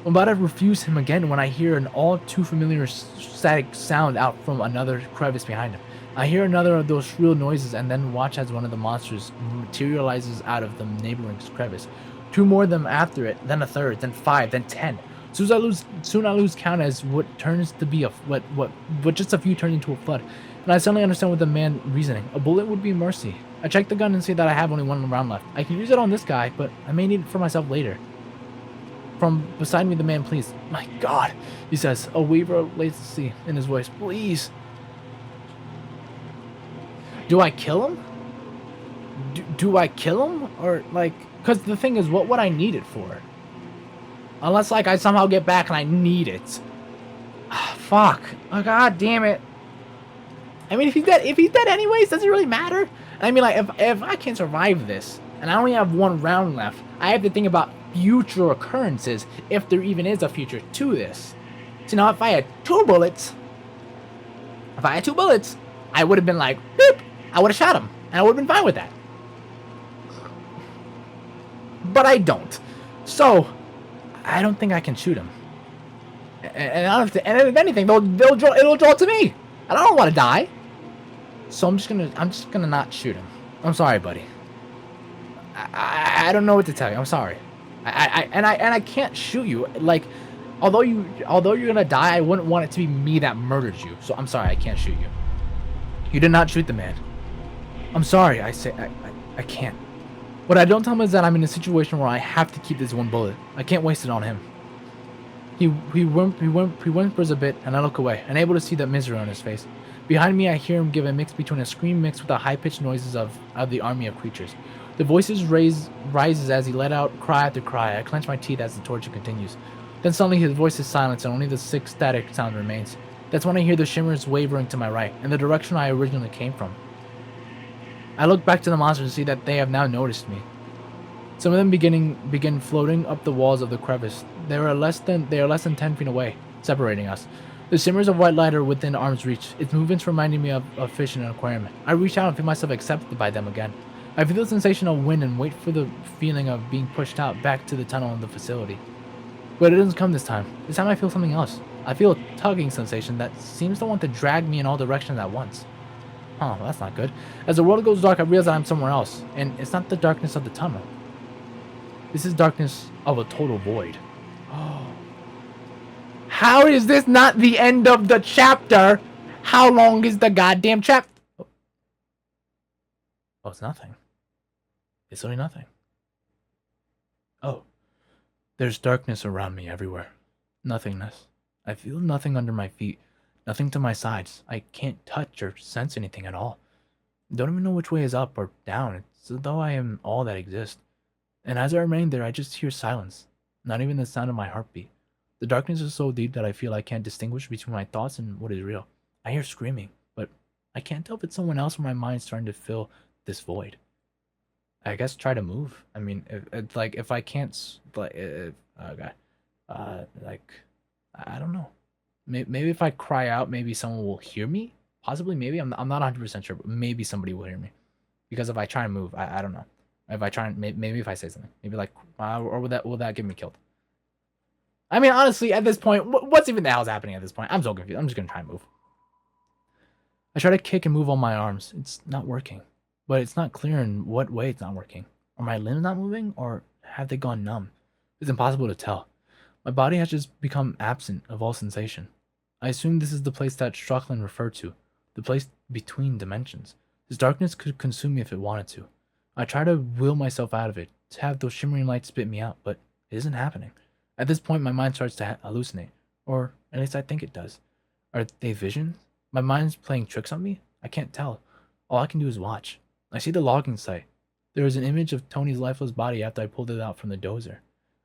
I'm about to refuse him again when I hear an all too familiar static sound out from another crevice behind him. I hear another of those shrill noises and then watch as one of the monsters materializes out of the neighboring crevice. Two more of them after it, then a third, then 5, then 10. Soon I lose count as what turns to be what just a few turn into a flood. And I suddenly understand what the man reasoning. A bullet would be mercy. I check the gun and see that I have only one round left. I can use it on this guy, but I may need it for myself later. From beside me, the man pleads. My God, he says, a waver of latency in his voice. Please. Do I kill him? Do I kill him? Or, like, because the thing is, what would I need it for? Unless, like, I somehow get back and I need it. Fuck. Oh, God damn it. I mean, if he's dead anyways, does it really matter? I mean, like, if I can't survive this, and I only have one round left, I have to think about future occurrences, if there even is a future to this. So now, if I had two bullets, I would have been like, boop, I would have shot him, and I would have been fine with that. But I don't. So, I don't think I can shoot him. And if anything, it'll draw to me. And I don't want to die. So I'm just gonna not shoot him. I'm sorry, buddy. I don't know what to tell you. I'm sorry. I can't shoot you. Like, although you're gonna die, I wouldn't want it to be me that murdered you. So I'm sorry, I can't shoot you. You did not shoot the man. I'm sorry. I say I can't. What I don't tell him is that I'm in a situation where I have to keep this one bullet. I can't waste it on him. He whimpers a bit, and I look away, unable to see the misery on his face. Behind me, I hear him give a mix between a scream mixed with the high-pitched noises of the army of creatures. The voices rises as he let out cry after cry. I clench my teeth as the torture continues. Then suddenly his voice is silenced and only the sick static sound remains. That's when I hear the shimmers wavering to my right, in the direction I originally came from. I look back to the monsters and see that they have now noticed me. Some of them begin floating up the walls of the crevice. They are less than 10 feet away, separating us. The shimmers of white light are within arm's reach. Its movements reminding me of fish in an aquarium. I reach out and feel myself accepted by them again. I feel the sensation of wind and wait for the feeling of being pushed out back to the tunnel in the facility. But it doesn't come this time. This time I feel something else. I feel a tugging sensation that seems to want to drag me in all directions at once. Oh, well, that's not good. As the world goes dark, I realize that I'm somewhere else, and it's not the darkness of the tunnel. This is darkness of a total void. Oh. How is this not the end of the chapter? How long is the goddamn chapter? Oh, it's nothing. It's only nothing. Oh. There's darkness around me everywhere. Nothingness. I feel nothing under my feet. Nothing to my sides. I can't touch or sense anything at all. Don't even know which way is up or down. It's as though I am all that exists. And as I remain there, I just hear silence. Not even the sound of my heartbeat. The darkness is so deep that I feel I can't distinguish between my thoughts and what is real. I hear screaming, but I can't tell if it's someone else or my mind's trying to fill this void. I guess try to move. I mean, if I can't, like, I don't know. Maybe if I cry out, maybe someone will hear me. Possibly, maybe. I'm not 100% sure, but maybe somebody will hear me. Because if I try and move, I don't know. If I try and maybe if I say something, maybe like, or will that get me killed? I mean, honestly, at this point, what's even the hell's happening at this point? I'm so confused. I'm just gonna try and move. I try to kick and move on my arms. It's not working. but it's not clear in what way it's not working. Are my limbs not moving, or have they gone numb? It's impossible to tell. My body has just become absent of all sensation. I assume this is the place that Strickland referred to, the place between dimensions. This darkness could consume me if it wanted to. I try to will myself out of it, to have those shimmering lights spit me out, but it isn't happening. At this point, my mind starts to hallucinate, or at least I think it does. Are they visions? My mind's playing tricks on me? I can't tell. All I can do is watch. I see the logging site. There is an image of Tony's lifeless body after I pulled it out from the dozer.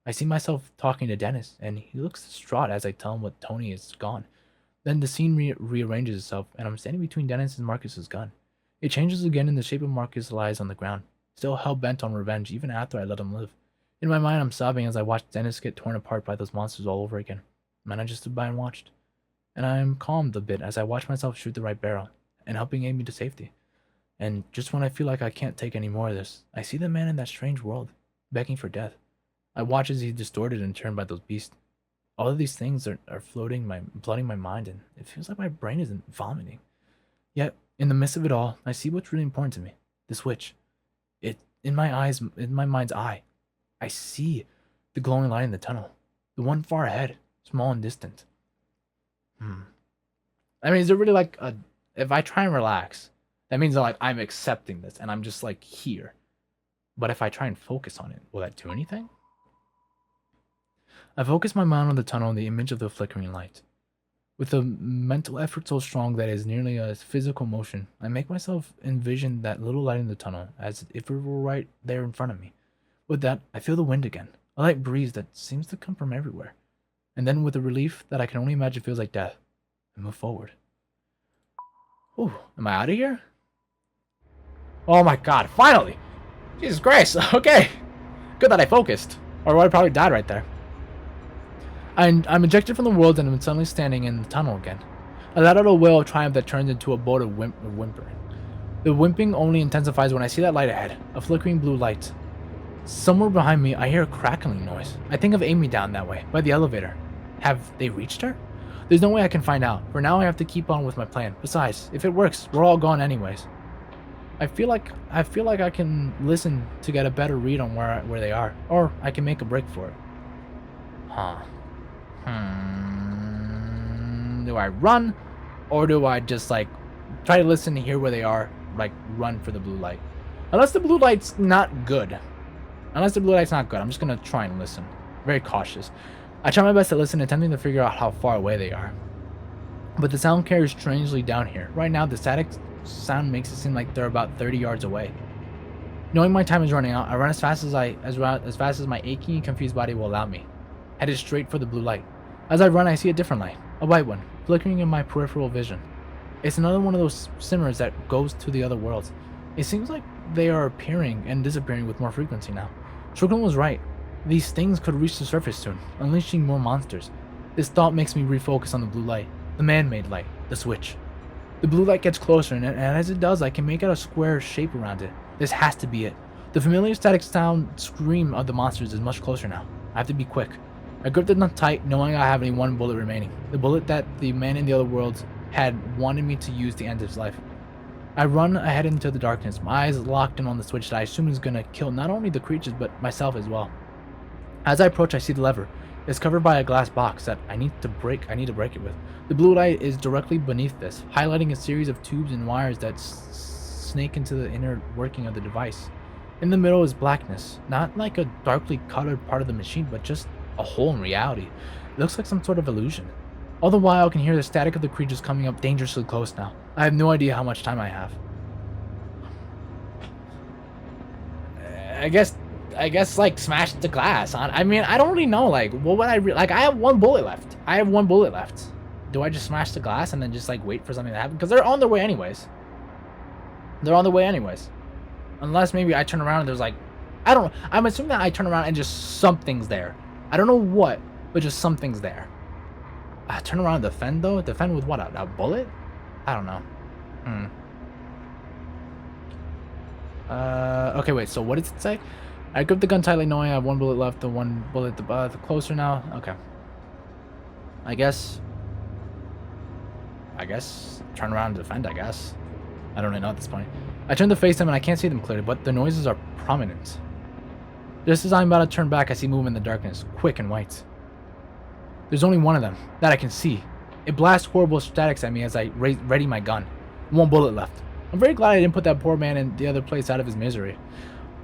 I see myself talking to Dennis, and he looks distraught as I tell him what Tony is gone. Then the scene rearranges itself, and I'm standing between Dennis and Marcus's gun. It changes again, and the shape of Marcus lies on the ground, still hell-bent on revenge even after I let him live. In my mind, I'm sobbing as I watch Dennis get torn apart by those monsters all over again. And I just stood by and watched. And I am calmed a bit as I watch myself shoot the right barrel, and helping aid me to safety. And just when I feel like I can't take any more of this, I see the man in that strange world, begging for death. I watch as he's distorted and turned by those beasts. All of these things are flooding my mind, and it feels like my brain isn't vomiting. Yet, in the midst of it all, I see what's really important to me. The switch. In my mind's eye. I see the glowing light in the tunnel. The one far ahead, small and distant. I mean, is it really like if I try and relax, that means that like I'm accepting this and I'm just like here. But if I try and focus on it, will that do anything? I focus my mind on the tunnel and the image of the flickering light. With a mental effort so strong that it is nearly a physical motion, I make myself envision that little light in the tunnel as if it were right there in front of me. With that, I feel the wind again, a light breeze that seems to come from everywhere. And then with a relief that I can only imagine feels like death, I move forward. Ooh, am I out of here? Oh my god, finally! Jesus Christ, okay. Good that I focused, or I probably died right there. I'm ejected from the world and I'm suddenly standing in the tunnel again. I let out a wail of triumph that turns into a bolt of whimpering. The whimpering only intensifies when I see that light ahead, a flickering blue light. Somewhere behind me, I hear a crackling noise. I think of Amy down that way, by the elevator. Have they reached her? There's no way I can find out. For now, I have to keep on with my plan. Besides, if it works, we're all gone anyways. I feel like I can listen to get a better read on where they are, or I can make a break for it. Do I run, or do I just like try to listen to hear where they are, like run for the blue light? Unless the blue light's not good. I'm just gonna try and listen. Very cautious. I try my best to listen, attempting to figure out how far away they are. But the sound carries strangely down here. Right now, the static sound makes it seem like they're about 30 yards away. Knowing my time is running out, I run as fast as my aching and confused body will allow me, headed straight for the blue light. As I run, I see a different light, a white one, flickering in my peripheral vision. It's another one of those simmers that goes to the other worlds. It seems like they are appearing and disappearing with more frequency now. Strickland was right. These things could reach the surface soon, unleashing more monsters. This thought makes me refocus on the blue light, the man-made light, the switch. The blue light gets closer, and as it does, I can make out a square shape around it. This has to be it. The familiar static sound scream of the monsters is much closer now. I have to be quick. I grip the nut tight, knowing I have only one bullet remaining. The bullet that the man in the other worlds had wanted me to use to end his life. I run ahead into the darkness, my eyes locked in on the switch that I assume is going to kill not only the creatures, but myself as well. As I approach, I see the lever. It's covered by a glass box that I need to break it with. The blue light is directly beneath this, highlighting a series of tubes and wires that snake into the inner working of the device. In the middle is blackness, not like a darkly colored part of the machine, but just a hole in reality. It looks like some sort of illusion. All the while, I can hear the static of the creatures coming up dangerously close now. I have no idea how much time I have. I guess like smash the glass. I mean, I don't really know. Like, what would I have one bullet left. Do I just smash the glass and then just like wait for something to happen? Because they're on their way anyways. Unless maybe I turn around and there's like, I don't know. I'm assuming that I turn around and just something's there. I don't know what, but just something's there. Turn around and defend though? Defend with what? A bullet? I don't know. Okay, wait, so what does it say? I grip the gun tightly knowing I have one bullet left, the one bullet the closer now. Okay. I guess turn around and defend, I guess. I don't really know at this point. I turn to face them and I can't see them clearly, but the noises are prominent. Just as I'm about to turn back, I see movement in the darkness, quick and white. There's only one of them, that I can see. It blasts horrible statics at me as I ready my gun. One bullet left. I'm very glad I didn't put that poor man in the other place out of his misery.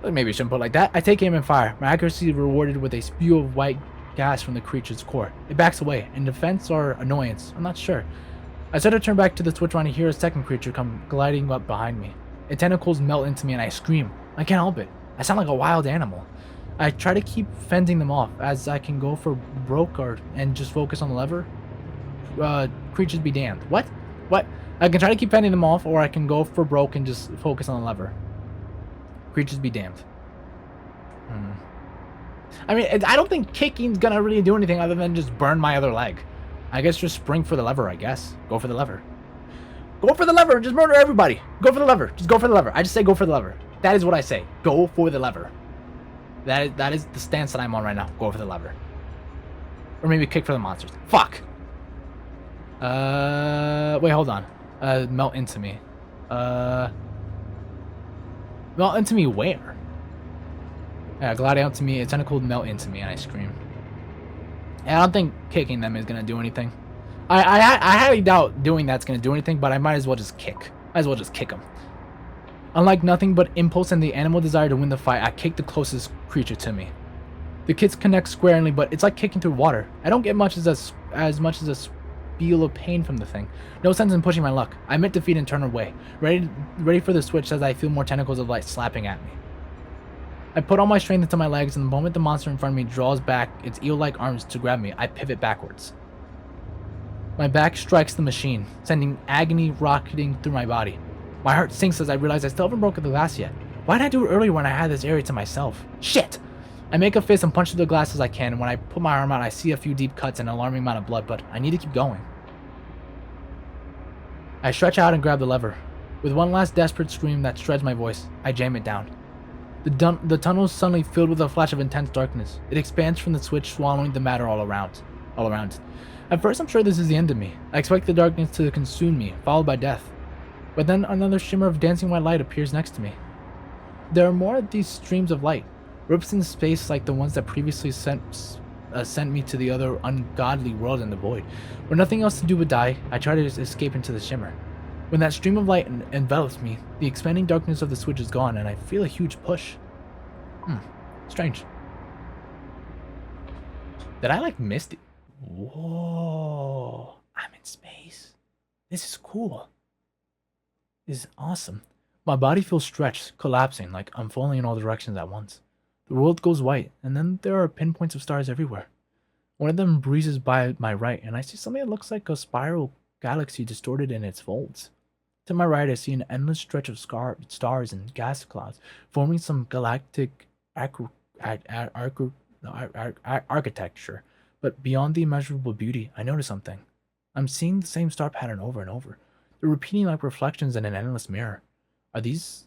But maybe I shouldn't put it like that. I take aim and fire. My accuracy is rewarded with a spew of white gas from the creature's core. It backs away, in defense or annoyance, I'm not sure. I start to turn back to the switch when I hear a second creature come gliding up behind me. Its tentacles melt into me and I scream. I can't help it. I sound like a wild animal. I try to keep fending them off, as I can go for broke and just focus on the lever. Creatures be damned. What? I can try to keep fending them off, or I can go for broke and just focus on the lever. Creatures be damned. I mean, I don't think kicking's gonna really do anything other than just burn my other leg. I guess just spring for the lever, I guess. Go for the lever. Go for the lever and just murder everybody. Go for the lever. Just go for the lever. I just say go for the lever. That is what I say. Go for the lever. That is the stance that I'm on right now. Go for the lever. Or maybe kick for the monsters. Fuck. Wait, hold on. Melt into me. Melt into me where? Yeah, glide out to me. A tentacle melt into me and I scream. And I don't think kicking them is gonna do anything. I highly doubt doing that's gonna do anything, but I might as well just kick. Might as well just kick them. Unlike nothing but impulse and the animal desire to win the fight, I kick the closest creature to me. The kicks connect squarely, but it's like kicking through water. I don't get much as much as a spiel of pain from the thing. No sense in pushing my luck. I admit defeat and turn away, ready for the switch as I feel more tentacles of light slapping at me. I put all my strength into my legs, and the moment the monster in front of me draws back its eel-like arms to grab me, I pivot backwards. My back strikes the machine, sending agony rocketing through my body. My heart sinks as I realize I still haven't broken the glass yet. Why didn't I do it earlier when I had this area to myself? Shit! I make a fist and punch through the glass as I can, and when I put my arm out, I see a few deep cuts and an alarming amount of blood, but I need to keep going. I stretch out and grab the lever. With one last desperate scream that shreds my voice, I jam it down. The tunnel is suddenly filled with a flash of intense darkness. It expands from the switch, swallowing the matter all around. At first, I'm sure this is the end of me. I expect the darkness to consume me, followed by death. But then another shimmer of dancing white light appears next to me. There are more of these streams of light, rips in space like the ones that previously sent me to the other ungodly world in the void. With nothing else to do but die, I try to escape into the shimmer. When that stream of light envelops me, the expanding darkness of the switch is gone, and I feel a huge push. Strange. Did I miss the... Whoa. I'm in space. This is cool. This is awesome. My body feels stretched, collapsing, like I'm falling in all directions at once. The world goes white, and then there are pinpoints of stars everywhere. One of them breezes by my right, and I see something that looks like a spiral galaxy distorted in its folds. To my right, I see an endless stretch of stars and gas clouds, forming some galactic architecture. But beyond the immeasurable beauty, I notice something. I'm seeing the same star pattern over and over. They're repeating like reflections in an endless mirror. Are these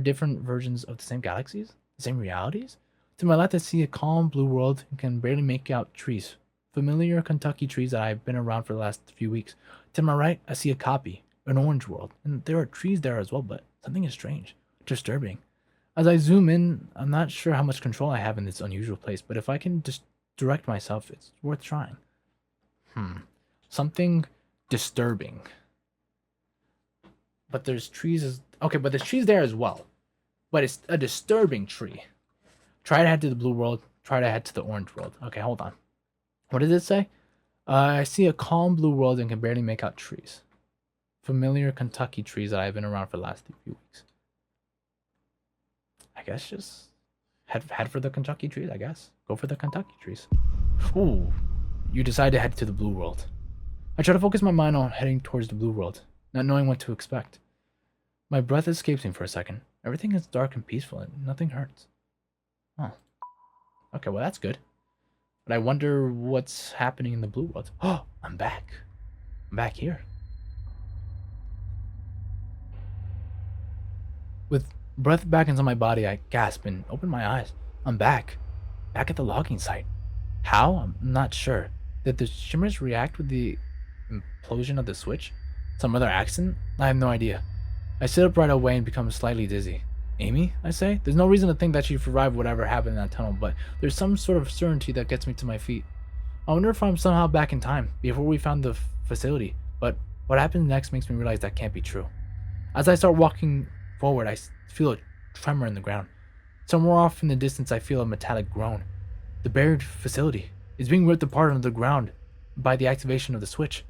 different versions of the same galaxies? The same realities? To my left, I see a calm blue world and can barely make out trees. Familiar Kentucky trees that I've been around for the last few weeks. To my right, I see a copy, an orange world. And there are trees there as well, but something is strange, disturbing. As I zoom in, I'm not sure how much control I have in this unusual place, but if I can just direct myself, it's worth trying. Something disturbing. But there's trees but there's trees there as well. But it's a disturbing tree. Try to head to the blue world. Try to head to the orange world. Okay, hold on. What does it say? I see a calm blue world and can barely make out trees. Familiar Kentucky trees that I've been around for the last few weeks. I guess just head for the Kentucky trees, I guess. Go for the Kentucky trees. Ooh. You decide to head to the blue world. I try to focus my mind on heading towards the blue world, not knowing what to expect. My breath escapes me for a second. Everything is dark and peaceful and nothing hurts. Oh. Okay, well that's good. But I wonder what's happening in the blue world. Oh, I'm back. I'm back here. With breath back into my body, I gasp and open my eyes. I'm back. Back at the logging site. How? I'm not sure. Did the shimmers react with the implosion of the switch? Some other accident? I have no idea. I sit up right away and become slightly dizzy. Amy, I say? There's no reason to think that she survived whatever happened in that tunnel, but there's some sort of certainty that gets me to my feet. I wonder if I'm somehow back in time, before we found the facility, but what happens next makes me realize that can't be true. As I start walking forward, I feel a tremor in the ground. Somewhere off in the distance, I feel a metallic groan. The buried facility is being ripped apart under the ground by the activation of the switch.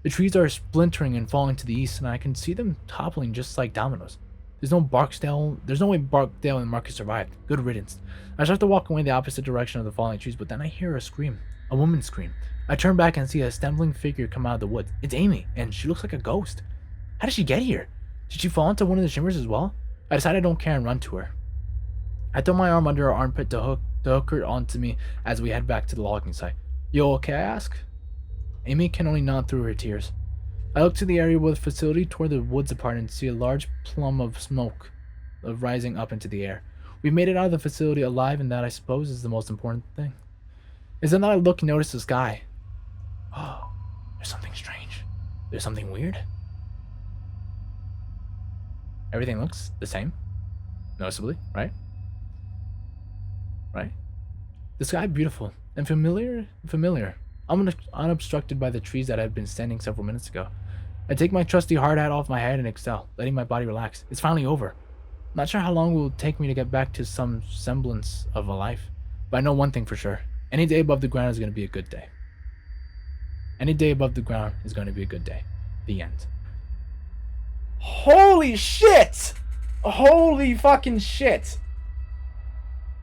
The trees are splintering and falling to the east, and I can see them toppling just like dominoes. There's no way Barksdale and Marcus survived. Good riddance. I start to walk away the opposite direction of the falling trees, but then I hear a scream. A woman scream. I turn back and see a stumbling figure come out of the woods. It's Amy, and she looks like a ghost. How did she get here? Did she fall into one of the shimmers as well? I decide I don't care and run to her. I throw my arm under her armpit to hook her onto me as we head back to the logging site. You okay, I ask? Amy can only nod through her tears. I look to the area where the facility tore the woods apart and see a large plume of smoke rising up into the air. We made it out of the facility alive, and that, I suppose, is the most important thing. Is then that I look and notice the sky. Oh, there's something strange. There's something weird. Everything looks the same. Noticeably, right? Right? The sky beautiful and familiar. I'm unobstructed by the trees that had been standing several minutes ago. I take my trusty hard hat off my head and exhale, letting my body relax. It's finally over. I'm not sure how long it will take me to get back to some semblance of a life, but I know one thing for sure. Any day above the ground is going to be a good day. Any day above the ground is going to be a good day. The end. Holy shit! Holy fucking shit!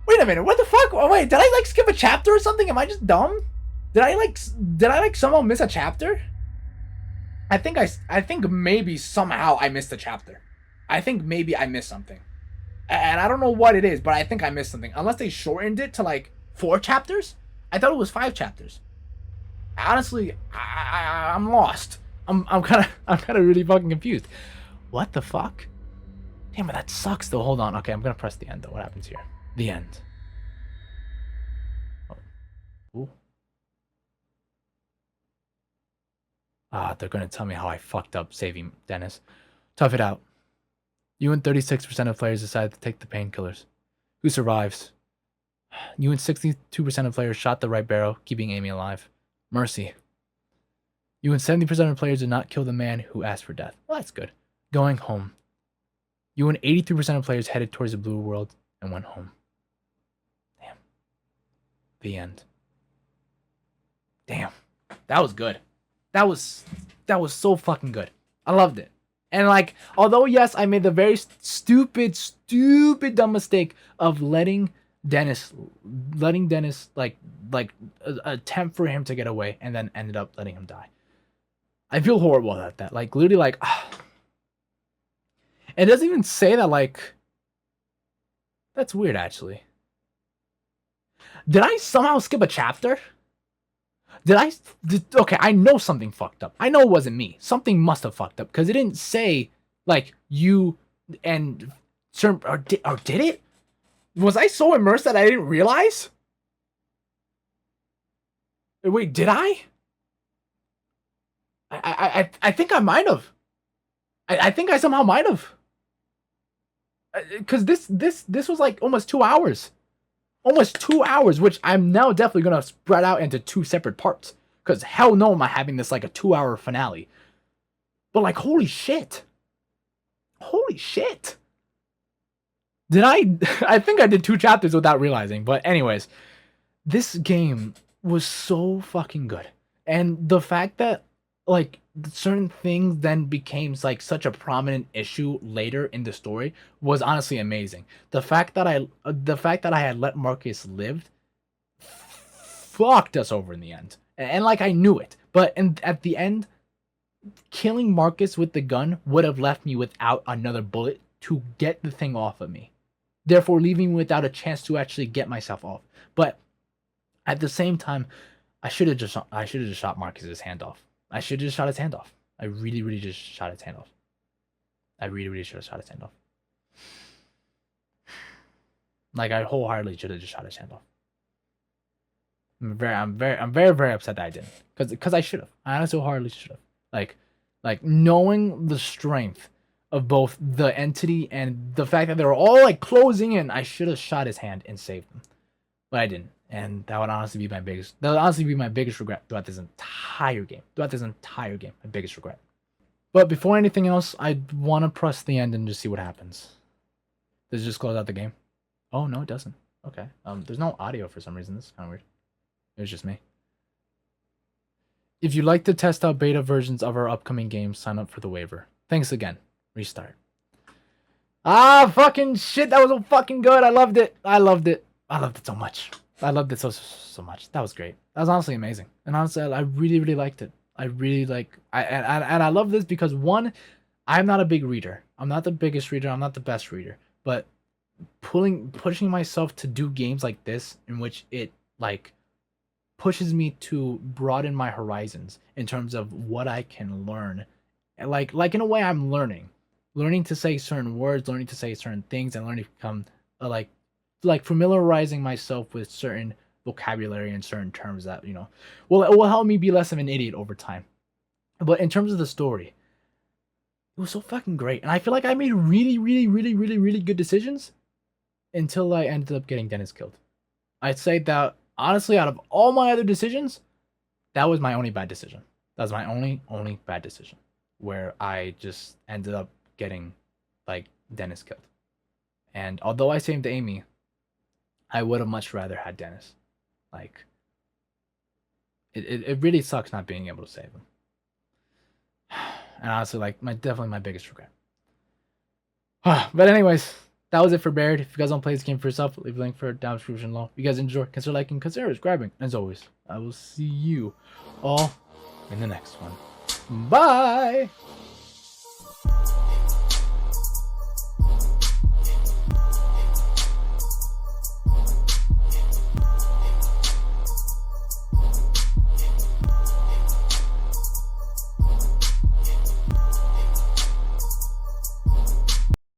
Wait a minute, what the fuck? Oh, wait, did I skip a chapter or something? Am I just dumb? Did I somehow miss a chapter? I think maybe somehow I missed a chapter. I think maybe I missed something. And I don't know what it is, but I think I missed something. Unless they shortened it to 4 chapters? I thought it was 5 chapters. Honestly, I'm lost. I'm kind of really fucking confused. What the fuck? Damn it, that sucks though. Hold on. Okay, I'm gonna press the end though. What happens here? The end. Oh. Ooh. They're gonna tell me how I fucked up saving Dennis. Tough it out. You and 36% of players decided to take the painkillers. Who survives? You and 62% of players shot the right barrel, keeping Amy alive. Mercy. You and 70% of players did not kill the man who asked for death. Well, that's good. Going home. You and 83% of players headed towards the blue world and went home. Damn. The end. Damn. That was good. That was so fucking good. I loved it. And although yes, I made the very stupid dumb mistake of letting Dennis attempt for him to get away and then ended up letting him die. I feel horrible about that. Literally it doesn't even say that that's weird actually. Did I somehow skip a chapter? Okay, I know something fucked up. I know it wasn't me. Something must have fucked up because it didn't say you and certain or did it? Was I so immersed that I didn't realize? Wait, did I? I think I might have. I think I somehow might have. Because this was almost 2 hours. Almost 2 hours, which I'm now definitely going to spread out into 2 separate parts. Because hell no am I having this a 2-hour finale. But holy shit. Holy shit. Did I think I did 2 chapters without realizing. But anyways, this game was so fucking good. And the fact that certain things then became such a prominent issue later in the story was honestly amazing. The fact that I had let Marcus live fucked us over in the end. And I knew it. But at the end, killing Marcus with the gun would have left me without another bullet to get the thing off of me. Therefore leaving me without a chance to actually get myself off. But at the same time, I should have just shot Marcus's hand off. I should have just shot his hand off. I really just shot his hand off. I really should have shot his hand off. I wholeheartedly should have just shot his hand off. I'm very upset that I didn't. Because I should have. I honestly wholeheartedly should have. Knowing the strength of both the entity and the fact that they were all like closing in. I should have shot his hand and saved him, but I didn't, and that would honestly be my biggest regret throughout this entire game. My biggest regret. But before anything else, I want to press the end and just see what happens. Does it just close out the game? Oh no, it doesn't. Okay. There's no audio for some reason. This is kind of weird. It was just me. If you'd like to test out beta versions of our upcoming games, sign up for the waiver. Thanks again. Restart. Ah, fucking shit. That was so fucking good. I loved it. I loved it so much. I loved it so much. That was great. That was honestly amazing. And honestly, I really liked it. I love this because one, I'm not a big reader. I'm not the biggest reader. I'm not the best reader. But pushing myself to do games like this in which it like pushes me to broaden my horizons in terms of what I can learn. Like in a way I'm learning to say certain words, learning to say certain things, and learning to become like familiarizing myself with certain vocabulary and certain terms that, you know, it will help me be less of an idiot over time. But in terms of the story, it was so fucking great. And I feel like I made really good decisions until I ended up getting Dennis killed. I'd say that honestly, out of all my other decisions, that was my only bad decision. That was my only bad decision, where I just ended up getting like Dennis killed. And although I saved Amy, I would have much rather had Dennis. Like, it really sucks not being able to save him. And honestly, like, definitely my biggest regret. But anyways, that was it for Baird. If you guys want to play this game for yourself, leave a link for it down in the description below. If you guys enjoy, consider liking, consider subscribing. As always, I will see you all in the next one. Bye!